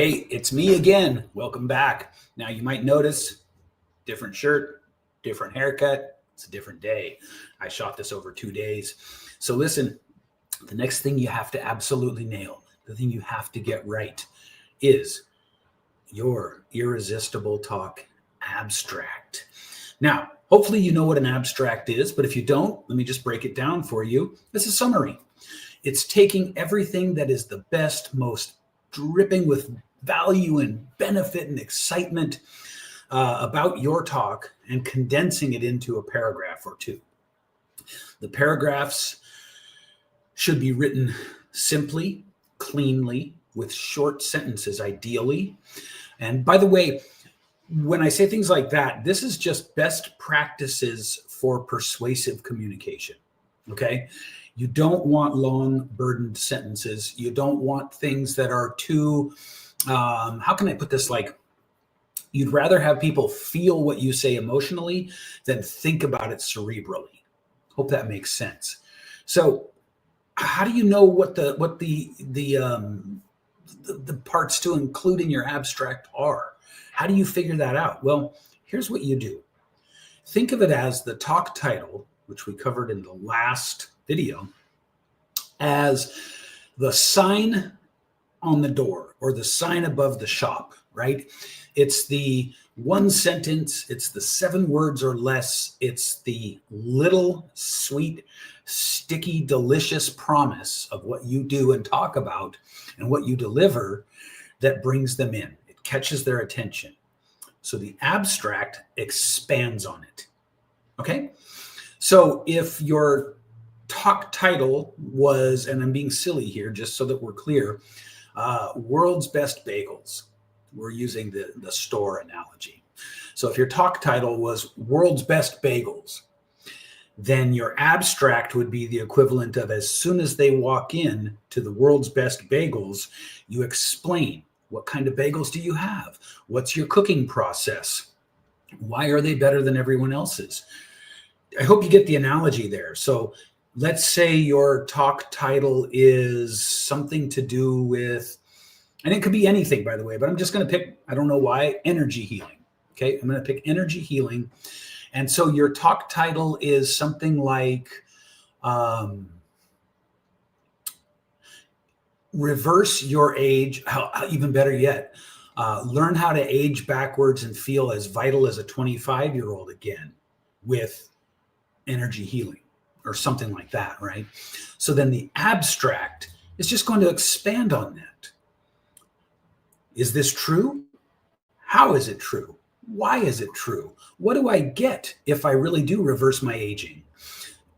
Hey, it's me again. Welcome back. Now you might notice different shirt, different haircut. It's a different day. I shot this over 2 days. So listen, the next thing you have to absolutely nail, the thing you have to get right is your Irresistible Talk abstract. Now, hopefully you know what an abstract is, but if you don't, let me just break it down for you. It's a summary. It's taking everything that is the best, most dripping with value and benefit and excitement about your talk and condensing it into a paragraph or two. The paragraphs should be written simply, cleanly, with short sentences, ideally. And by the way, when I say things like that, this is just best practices for persuasive communication. Okay? You don't want long, burdened sentences. You don't want things that are too, how can I put this? Like, you'd rather have people feel what you say emotionally than think about it cerebrally. Hope that makes sense. So, how do you know what the parts to include in your abstract are? How do you figure that out? Well, here's what you do. Think of it as the talk title, which we covered in the last video, as the sign on the door or the sign above the shop, right? It's the one sentence, it's the 7 words or less, it's the little sweet, sticky, delicious promise of what you do and talk about and what you deliver that brings them in. It catches their attention. So the abstract expands on it. Okay? So if your talk title was, and I'm being silly here just so that we're clear, World's Best Bagels. We're using the store analogy. So if your talk title was World's Best Bagels, then your abstract would be the equivalent of, as soon as they walk in to the World's Best Bagels, you explain, what kind of bagels do you have? What's your cooking process? Why are they better than everyone else's? I hope you get the analogy there. So let's say your talk title is something to do with, and it could be anything, by the way, but I'm just going to pick, I don't know why, energy healing. Okay, I'm going to pick energy healing. And so your talk title is something like reverse your age, even better yet, learn how to age backwards and feel as vital as a 25-year-old again with energy healing or something like that, right? So then the abstract is just going to expand on that. Is this true? How is it true? Why is it true? What do I get if I really do reverse my aging?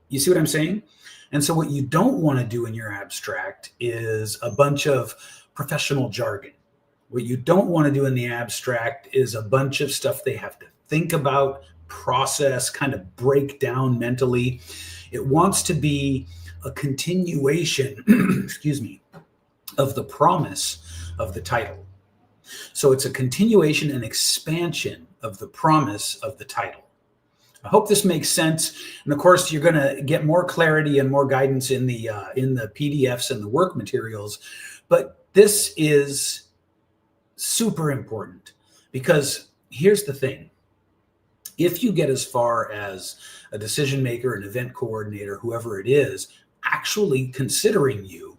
You see what I'm saying? And so what you don't want to do in your abstract is a bunch of professional jargon. What you don't want to do in the abstract is a bunch of stuff they have to think about, process, kind of break down mentally. It wants to be a continuation, excuse me, of the promise of the title. So it's a continuation and expansion of the promise of the title. I hope this makes sense. And of course, you're going to get more clarity and more guidance in the PDFs and the work materials. But this is super important because here's the thing. If you get as far as a decision maker, an event coordinator, whoever it is, actually considering you,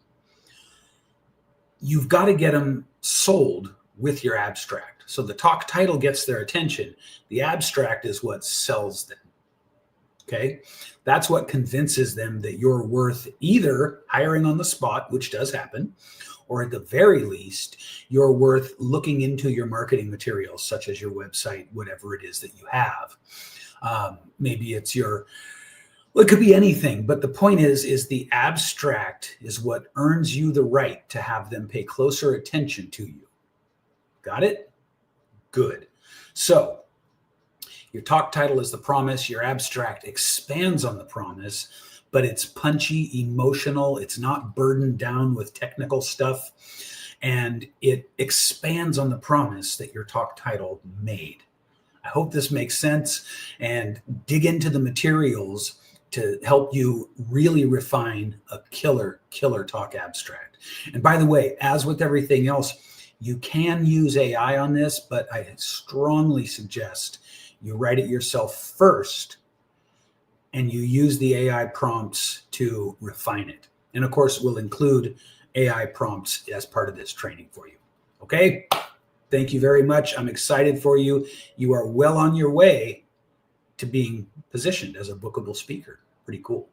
you've got to get them sold with your abstract. So the talk title gets their attention. The abstract is what sells them. Okay? That's what convinces them that you're worth either hiring on the spot, which does happen, or at the very least, you're worth looking into your marketing materials, such as your website, whatever it is that you have. Maybe it's your, well, it could be anything, but the point is the abstract is what earns you the right to have them pay closer attention to you. Got it? Good. So your talk title is the promise. Your abstract expands on the promise, but it's punchy, emotional. It's not burdened down with technical stuff. And it expands on the promise that your talk title made. I hope this makes sense, and dig into the materials to help you really refine a killer talk abstract. And by the way, as with everything else, You can use AI on this, but I strongly suggest you write it yourself first and you use the AI prompts to refine it. And of course, we'll include AI prompts as part of this training for you. Okay? Thank you very much. I'm excited for you. You are well on your way to being positioned as a bookable speaker. Pretty cool.